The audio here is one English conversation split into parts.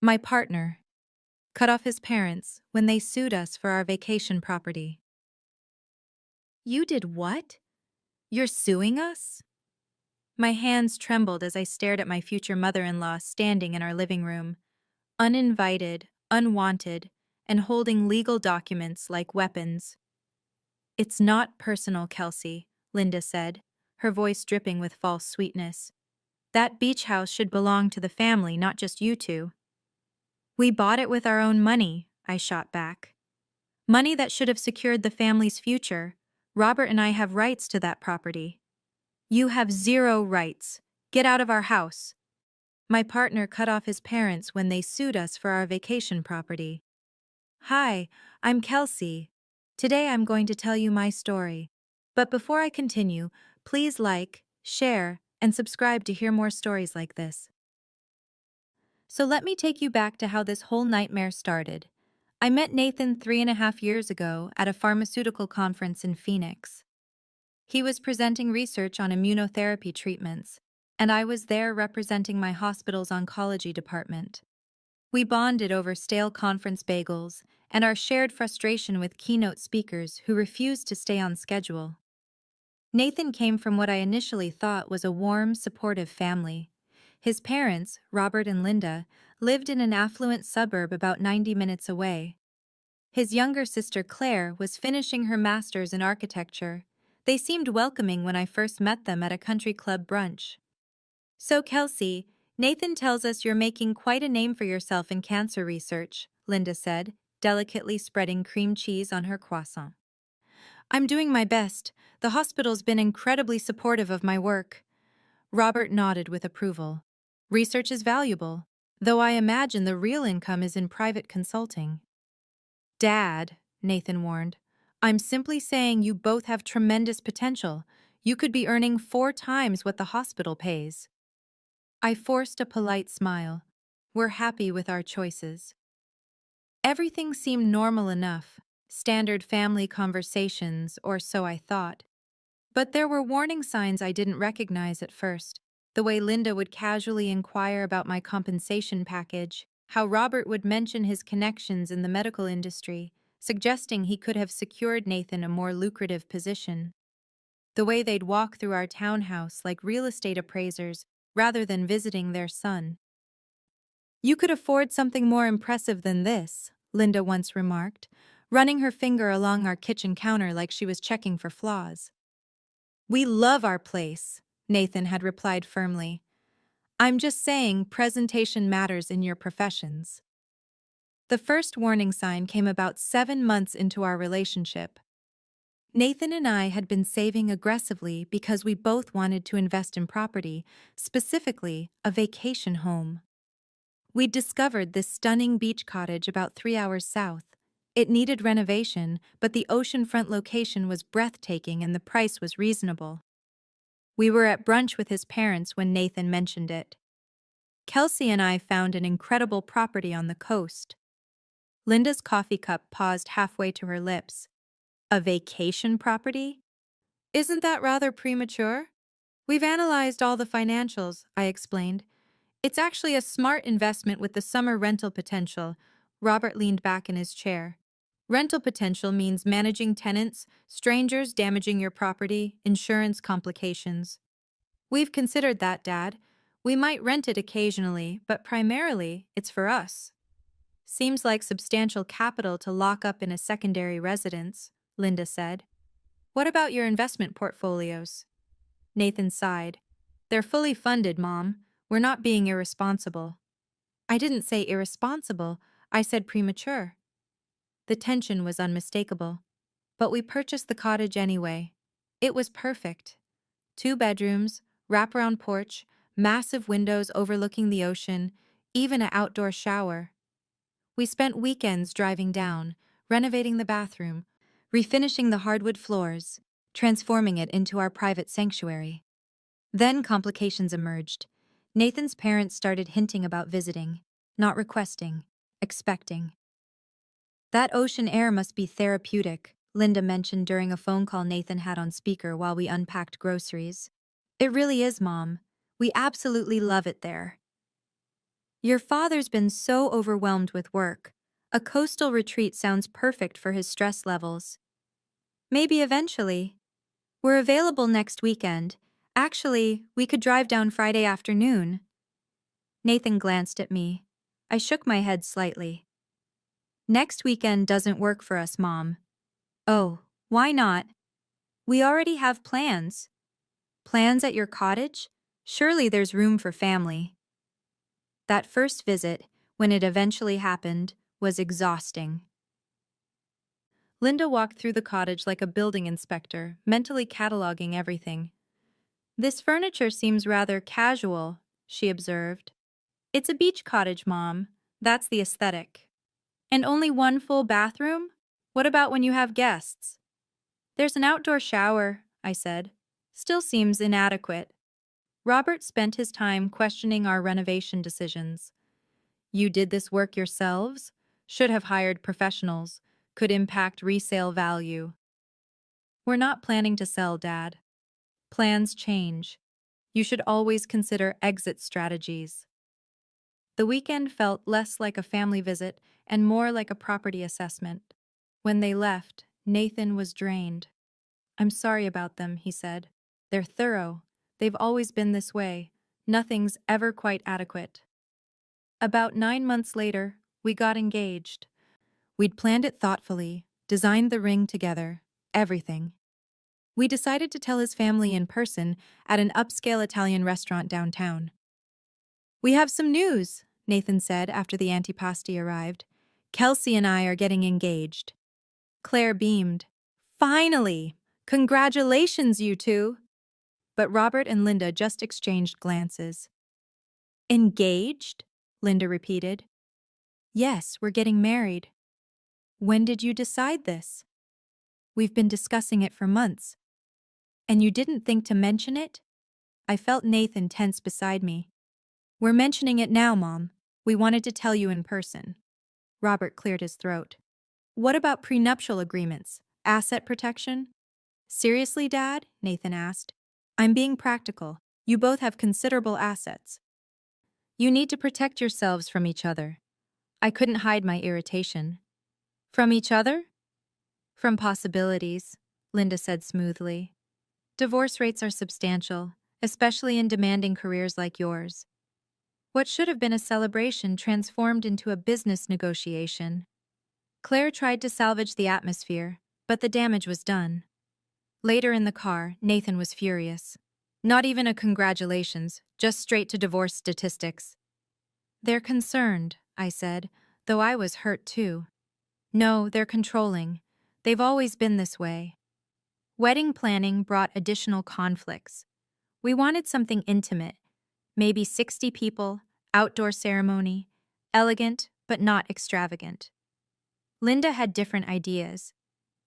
My partner cut off his parents when they sued us for our vacation property. You did what? You're suing us? My hands trembled as I stared at my future mother-in-law standing in our living room, uninvited, unwanted, and holding legal documents like weapons. It's not personal, Kelsey, Linda said, her voice dripping with false sweetness. That beach house should belong to the family, not just you two. We bought it with our own money, I shot back. Money that should have secured the family's future. Robert and I have rights to that property. You have zero rights. Get out of our house. My partner cut off his parents when they sued us for our vacation property. Hi, I'm Kelsey. Today I'm going to tell you my story. But before I continue, please like, share, and subscribe to hear more stories like this. So let me take you back to how this whole nightmare started. I met Nathan 3.5 years ago at a pharmaceutical conference in Phoenix. He was presenting research on immunotherapy treatments, and I was there representing my hospital's oncology department. We bonded over stale conference bagels and our shared frustration with keynote speakers who refused to stay on schedule. Nathan came from what I initially thought was a warm, supportive family. His parents, Robert and Linda, lived in an affluent suburb about 90 minutes away. His younger sister Claire was finishing her master's in architecture. They seemed welcoming when I first met them at a country club brunch. So Kelsey, Nathan tells us you're making quite a name for yourself in cancer research, Linda said, delicately spreading cream cheese on her croissant. I'm doing my best. The hospital's been incredibly supportive of my work. Robert nodded with approval. Research is valuable, though I imagine the real income is in private consulting. Dad, Nathan warned, I'm simply saying you both have tremendous potential. You could be earning 4 times what the hospital pays. I forced a polite smile. We're happy with our choices. Everything seemed normal enough, standard family conversations, or so I thought. But there were warning signs I didn't recognize at first. The way Linda would casually inquire about my compensation package, how Robert would mention his connections in the medical industry, suggesting he could have secured Nathan a more lucrative position. The way they'd walk through our townhouse like real estate appraisers rather than visiting their son. You could afford something more impressive than this, Linda once remarked, running her finger along our kitchen counter like she was checking for flaws. We love our place, Nathan had replied firmly. I'm just saying presentation matters in your professions. The first warning sign came about 7 months into our relationship. Nathan and I had been saving aggressively because we both wanted to invest in property, specifically a vacation home. We'd discovered this stunning beach cottage about 3 hours south. It needed renovation, but the oceanfront location was breathtaking and the price was reasonable. We were at brunch with his parents when Nathan mentioned it. Kelsey and I found an incredible property on the coast. Linda's coffee cup paused halfway to her lips. A vacation property? Isn't that rather premature? We've analyzed all the financials, I explained. It's actually a smart investment with the summer rental potential. Robert leaned back in his chair. Rental potential means managing tenants, strangers damaging your property, insurance complications. We've considered that, Dad. We might rent it occasionally, but primarily, it's for us. Seems like substantial capital to lock up in a secondary residence, Linda said. What about your investment portfolios? Nathan sighed. They're fully funded, Mom. We're not being irresponsible. I didn't say irresponsible, I said premature. The tension was unmistakable. But we purchased the cottage anyway. It was perfect. 2 bedrooms, wraparound porch, massive windows overlooking the ocean, even an outdoor shower. We spent weekends driving down, renovating the bathroom, refinishing the hardwood floors, transforming it into our private sanctuary. Then complications emerged. Nathan's parents started hinting about visiting, not requesting, expecting. That ocean air must be therapeutic, Linda mentioned during a phone call Nathan had on speaker while we unpacked groceries. It really is, Mom. We absolutely love it there. Your father's been so overwhelmed with work. A coastal retreat sounds perfect for his stress levels. Maybe eventually. We're available next weekend. Actually, we could drive down Friday afternoon. Nathan glanced at me. I shook my head slightly. Next weekend doesn't work for us, Mom. Oh, why not? We already have plans. Plans at your cottage? Surely there's room for family. That first visit, when it eventually happened, was exhausting. Linda walked through the cottage like a building inspector, mentally cataloging everything. This furniture seems rather casual, she observed. It's a beach cottage, Mom. That's the aesthetic. And only one full bathroom? What about when you have guests? There's an outdoor shower, I said. Still seems inadequate. Robert spent his time questioning our renovation decisions. You did this work yourselves? Should have hired professionals. Could impact resale value. We're not planning to sell, Dad. Plans change. You should always consider exit strategies. The weekend felt less like a family visit and more like a property assessment. When they left, Nathan was drained. I'm sorry about them, he said. They're thorough. They've always been this way. Nothing's ever quite adequate. About 9 months later, we got engaged. We'd planned it thoughtfully, designed the ring together, everything. We decided to tell his family in person at an upscale Italian restaurant downtown. We have some news, Nathan said after the antipasti arrived. Kelsey and I are getting engaged. Claire beamed. Finally! Congratulations, you two! But Robert and Linda just exchanged glances. Engaged? Linda repeated. Yes, we're getting married. When did you decide this? We've been discussing it for months. And you didn't think to mention it? I felt Nathan tense beside me. We're mentioning it now, Mom. We wanted to tell you in person. Robert cleared his throat. What about prenuptial agreements? Asset protection? Seriously, Dad? Nathan asked. I'm being practical. You both have considerable assets. You need to protect yourselves from each other. I couldn't hide my irritation. From each other? From possibilities, Linda said smoothly. Divorce rates are substantial, especially in demanding careers like yours. What should have been a celebration transformed into a business negotiation. Claire tried to salvage the atmosphere, but the damage was done. Later in the car, Nathan was furious. Not even a congratulations, just straight to divorce statistics. They're concerned, I said, though I was hurt too. No, they're controlling. They've always been this way. Wedding planning brought additional conflicts. We wanted something intimate, maybe 60 people, outdoor ceremony, elegant but not extravagant. Linda had different ideas.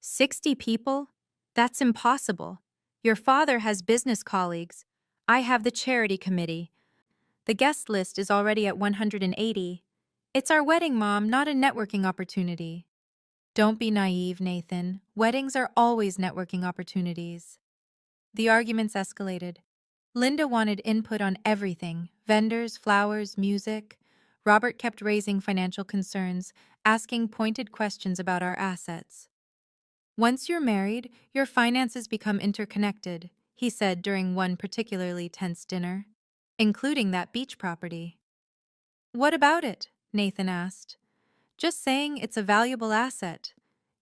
60 people? That's impossible. Your father has business colleagues. I have the charity committee. The guest list is already at 180. It's our wedding, Mom, not a networking opportunity. Don't be naive, Nathan. Weddings are always networking opportunities. The arguments escalated. Linda wanted input on everything: vendors, flowers, music. Robert kept raising financial concerns, asking pointed questions about our assets. Once you're married, your finances become interconnected, he said during one particularly tense dinner, including that beach property. What about it? Nathan asked. Just saying it's a valuable asset.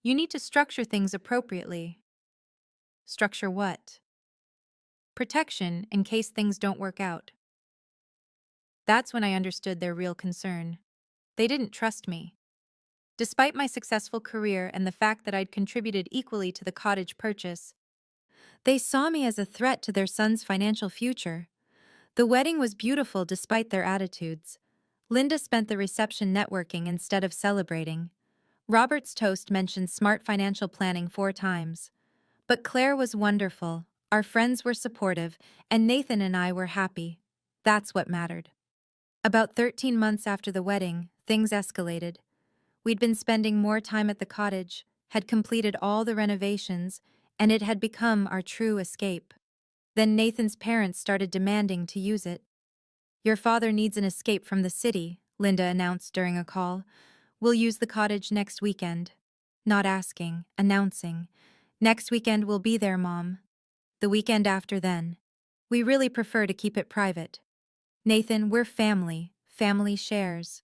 You need to structure things appropriately. Structure what? Protection in case things don't work out. That's when I understood their real concern. They didn't trust me. Despite my successful career and the fact that I'd contributed equally to the cottage purchase, they saw me as a threat to their son's financial future. The wedding was beautiful despite their attitudes. Linda spent the reception networking instead of celebrating. Robert's toast mentioned smart financial planning 4 times. But Claire was wonderful, our friends were supportive, and Nathan and I were happy. That's what mattered. About 13 months after the wedding, things escalated. We'd been spending more time at the cottage, had completed all the renovations, and it had become our true escape. Then Nathan's parents started demanding to use it. Your father needs an escape from the city, Linda announced during a call. We'll use the cottage next weekend. Not asking, announcing. Next weekend we'll be there, Mom. The weekend after then. We really prefer to keep it private. Nathan, we're family. Family shares.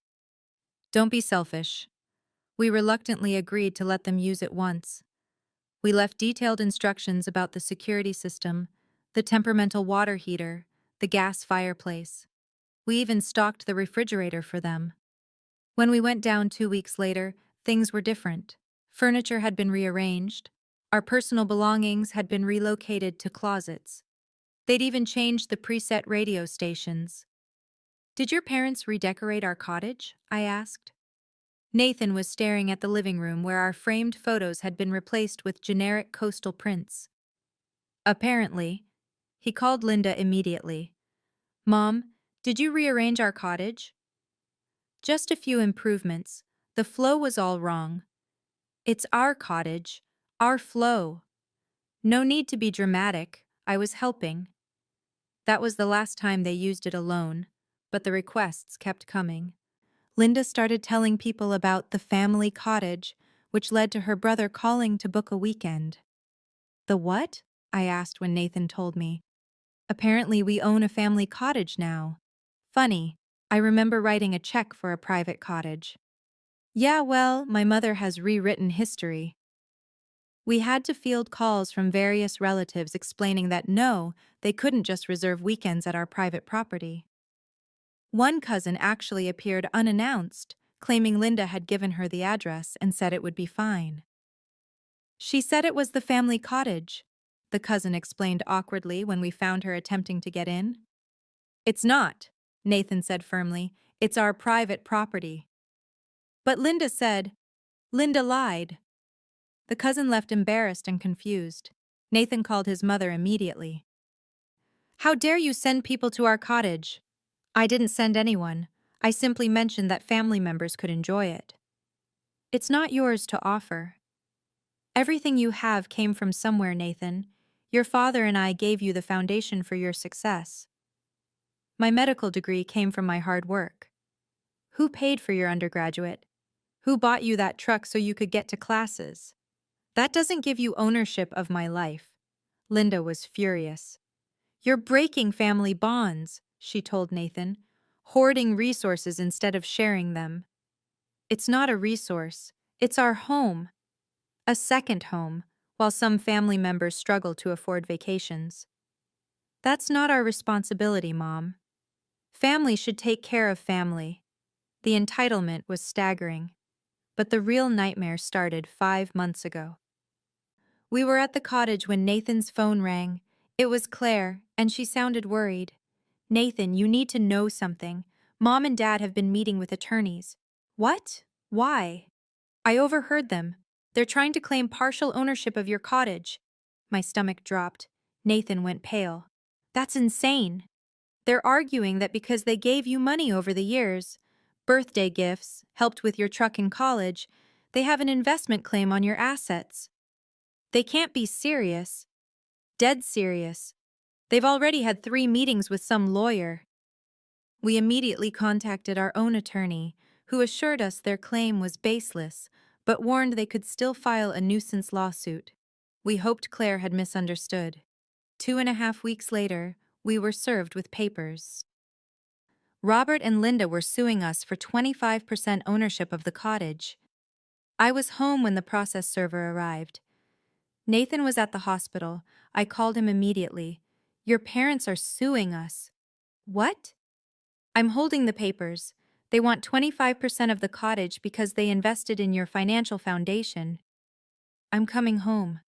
Don't be selfish. We reluctantly agreed to let them use it once. We left detailed instructions about the security system, the temperamental water heater, the gas fireplace. We even stocked the refrigerator for them. When we went down 2 weeks later, things were different. Furniture had been rearranged. Our personal belongings had been relocated to closets. They'd even changed the preset radio stations. Did your parents redecorate our cottage? I asked. Nathan was staring at the living room where our framed photos had been replaced with generic coastal prints. Apparently. He called Linda immediately. Mom, did you rearrange our cottage? Just a few improvements. The flow was all wrong. It's our cottage, our flow. No need to be dramatic. I was helping. That was the last time they used it alone, but the requests kept coming. Linda started telling people about the family cottage, which led to her brother calling to book a weekend. The what? I asked when Nathan told me. Apparently we own a family cottage now. Funny, I remember writing a check for a private cottage. Yeah, well, my mother has rewritten history. We had to field calls from various relatives explaining that no, they couldn't just reserve weekends at our private property. One cousin actually appeared unannounced, claiming Linda had given her the address and said it would be fine. She said it was the family cottage, the cousin explained awkwardly when we found her attempting to get in. It's not, Nathan said firmly. It's our private property. But Linda said, Linda lied. The cousin left embarrassed and confused. Nathan called his mother immediately. How dare you send people to our cottage? I didn't send anyone. I simply mentioned that family members could enjoy it. It's not yours to offer. Everything you have came from somewhere, Nathan. Your father and I gave you the foundation for your success. My medical degree came from my hard work. Who paid for your undergraduate? Who bought you that truck so you could get to classes? That doesn't give you ownership of my life. Linda was furious. You're breaking family bonds, she told Nathan, hoarding resources instead of sharing them. It's not a resource. It's our home. A second home, while some family members struggle to afford vacations. That's not our responsibility, Mom. Family should take care of family. The entitlement was staggering. But the real nightmare started 5 months ago. We were at the cottage when Nathan's phone rang. It was Claire, and she sounded worried. Nathan, you need to know something. Mom and Dad have been meeting with attorneys. What? Why? I overheard them. They're trying to claim partial ownership of your cottage. My stomach dropped. Nathan went pale. That's insane. They're arguing that because they gave you money over the years, birthday gifts, helped with your truck in college, they have an investment claim on your assets. They can't be serious. Dead serious. They've already had 3 meetings with some lawyer. We immediately contacted our own attorney, who assured us their claim was baseless, but warned they could still file a nuisance lawsuit. We hoped Claire had misunderstood. 2.5 weeks later, we were served with papers. Robert and Linda were suing us for 25% ownership of the cottage. I was home when the process server arrived. Nathan was at the hospital. I called him immediately. Your parents are suing us. What? I'm holding the papers. They want 25% of the cottage because they invested in your financial foundation. I'm coming home.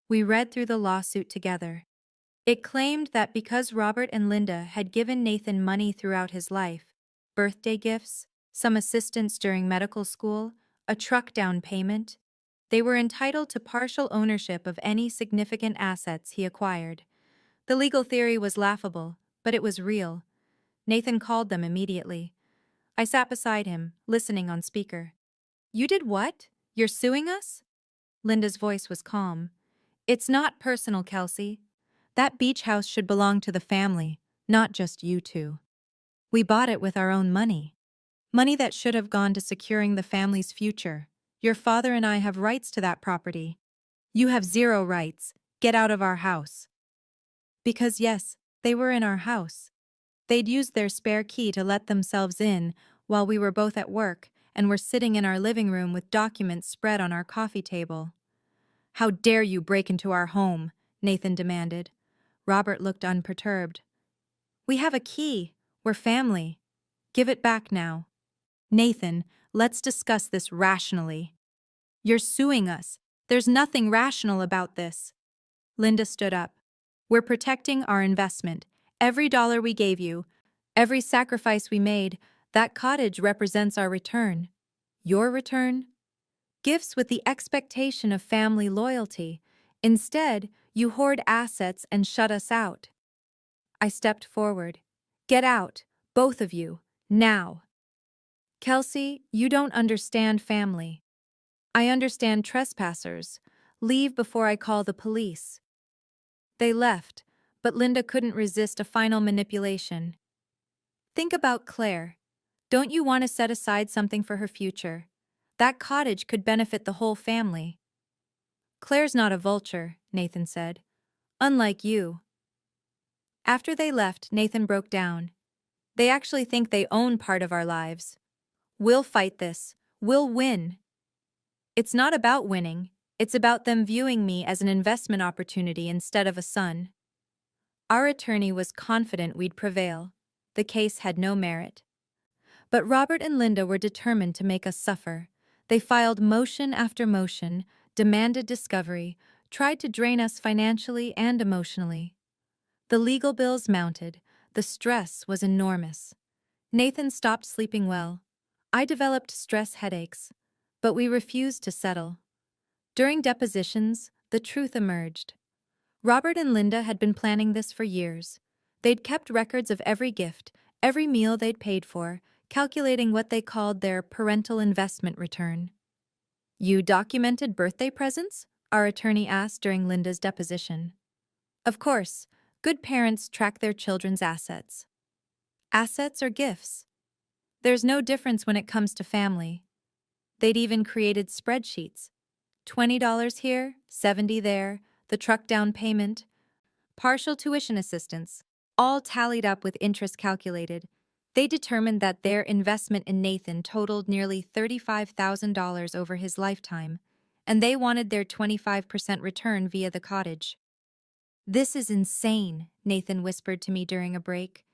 We read through the lawsuit together. It claimed that because Robert and Linda had given Nathan money throughout his life, birthday gifts, some assistance during medical school, a truck down payment, they were entitled to partial ownership of any significant assets he acquired. The legal theory was laughable, but it was real. Nathan called them immediately. I sat beside him, listening on speaker. You did what? You're suing us? Linda's voice was calm. It's not personal, Kelsey. That beach house should belong to the family, not just you two. We bought it with our own money. Money that should have gone to securing the family's future. Your father and I have rights to that property. You have zero rights. Get out of our house. Because yes, they were in our house. They'd used their spare key to let themselves in while we were both at work and were sitting in our living room with documents spread on our coffee table. How dare you break into our home? Nathan demanded. Robert looked unperturbed. We have a key. We're family. Give it back now. Nathan, let's discuss this rationally. You're suing us. There's nothing rational about this. Linda stood up. We're protecting our investment. Every dollar we gave you, every sacrifice we made, that cottage represents our return. Your return? Gifts with the expectation of family loyalty. Instead, you hoard assets and shut us out. I stepped forward. Get out, both of you, now. Kelsey, you don't understand family. I understand trespassers. Leave before I call the police. They left, but Linda couldn't resist a final manipulation. Think about Claire. Don't you want to set aside something for her future? That cottage could benefit the whole family. Claire's not a vulture, Nathan said. Unlike you. After they left, Nathan broke down. They actually think they own part of our lives. We'll fight this. We'll win. It's not about winning. It's about them viewing me as an investment opportunity instead of a son. Our attorney was confident we'd prevail. The case had no merit. But Robert and Linda were determined to make us suffer. They filed motion after motion, demanded discovery, tried to drain us financially and emotionally. The legal bills mounted. The stress was enormous. Nathan stopped sleeping well. I developed stress headaches. But we refused to settle. During depositions, the truth emerged. Robert and Linda had been planning this for years. They'd kept records of every gift, every meal they'd paid for, calculating what they called their parental investment return. You documented birthday presents? Our attorney asked during Linda's deposition. Of course, good parents track their children's assets. Assets or gifts? There's no difference when it comes to family. They'd even created spreadsheets. $20 here, $70 there, the truck down payment, partial tuition assistance, all tallied up with interest calculated. They determined that their investment in Nathan totaled nearly $35,000 over his lifetime, and they wanted their 25% return via the cottage. This is insane, Nathan whispered to me during a break.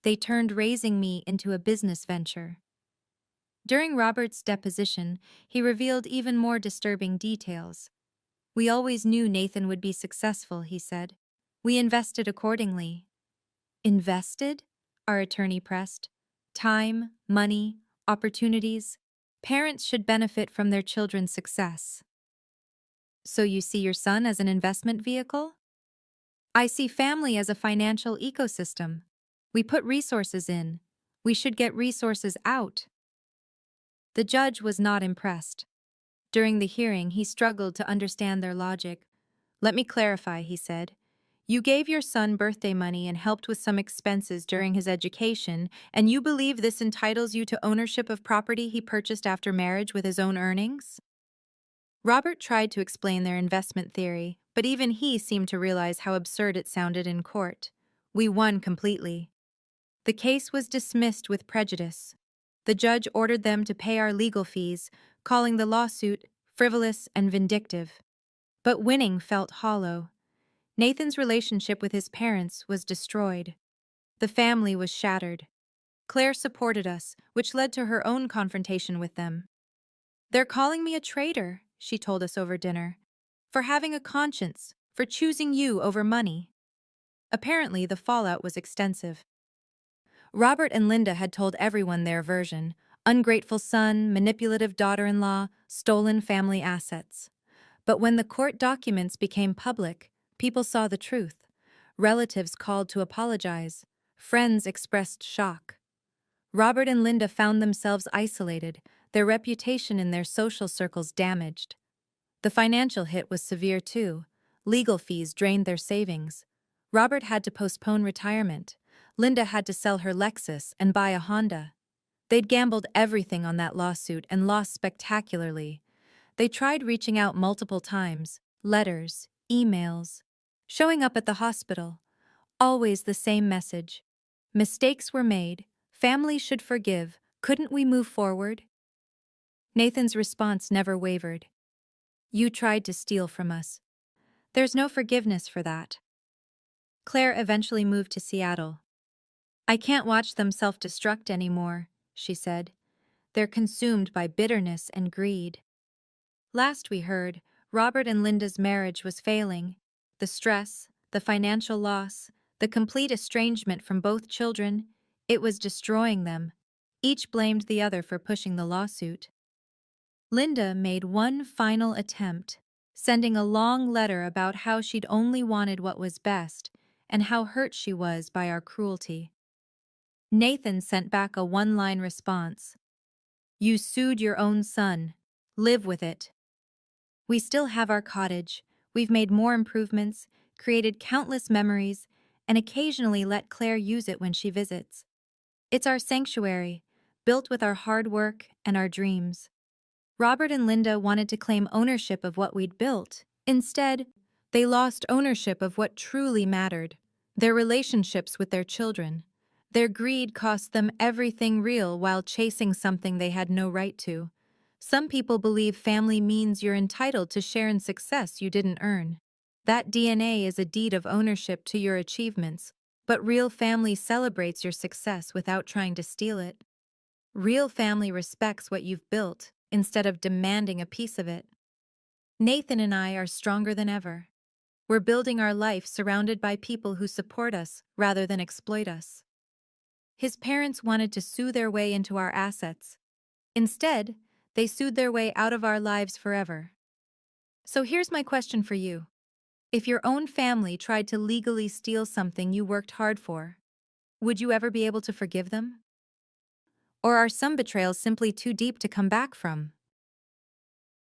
They turned raising me into a business venture. During Robert's deposition, he revealed even more disturbing details. We always knew Nathan would be successful, he said. We invested accordingly. Invested? Our attorney pressed. Time, money, opportunities. Parents should benefit from their children's success. So you see your son as an investment vehicle? I see family as a financial ecosystem. We put resources in. We should get resources out. The judge was not impressed. During the hearing, he struggled to understand their logic. Let me clarify, he said. You gave your son birthday money and helped with some expenses during his education, and you believe this entitles you to ownership of property he purchased after marriage with his own earnings? Robert tried to explain their investment theory, but even he seemed to realize how absurd it sounded in court. We won completely. The case was dismissed with prejudice. The judge ordered them to pay our legal fees, calling the lawsuit frivolous and vindictive. But winning felt hollow. Nathan's relationship with his parents was destroyed. The family was shattered. Claire supported us, which led to her own confrontation with them. They're calling me a traitor, she told us over dinner, for having a conscience, for choosing you over money. Apparently, the fallout was extensive. Robert and Linda had told everyone their version: ungrateful son, manipulative daughter-in-law, stolen family assets. But when the court documents became public, people saw the truth. Relatives called to apologize. Friends expressed shock. Robert and Linda found themselves isolated, their reputation in their social circles damaged. The financial hit was severe too. Legal fees drained their savings. Robert had to postpone retirement. Linda had to sell her Lexus and buy a Honda. They'd gambled everything on that lawsuit and lost spectacularly. They tried reaching out multiple times, letters, emails, showing up at the hospital. Always the same message. Mistakes were made. Family should forgive. Couldn't we move forward? Nathan's response never wavered. You tried to steal from us. There's no forgiveness for that. Claire eventually moved to Seattle. I can't watch them self-destruct anymore, she said. They're consumed by bitterness and greed. Last we heard, Robert and Linda's marriage was failing. The stress, the financial loss, the complete estrangement from both children, it was destroying them. Each blamed the other for pushing the lawsuit. Linda made one final attempt, sending a long letter about how she'd only wanted what was best and how hurt she was by our cruelty. Nathan sent back a one-line response. You sued your own son. Live with it. We still have our cottage. We've made more improvements, created countless memories, and occasionally let Claire use it when she visits. It's our sanctuary, built with our hard work and our dreams. Robert and Linda wanted to claim ownership of what we'd built. Instead, they lost ownership of what truly mattered, their relationships with their children. Their greed cost them everything real while chasing something they had no right to. Some people believe family means you're entitled to share in success you didn't earn. That DNA is a deed of ownership to your achievements, but real family celebrates your success without trying to steal it. Real family respects what you've built instead of demanding a piece of it. Nathan and I are stronger than ever. We're building our life surrounded by people who support us rather than exploit us. His parents wanted to sue their way into our assets. Instead, they sued their way out of our lives forever. So here's my question for you. If your own family tried to legally steal something you worked hard for, would you ever be able to forgive them? Or are some betrayals simply too deep to come back from?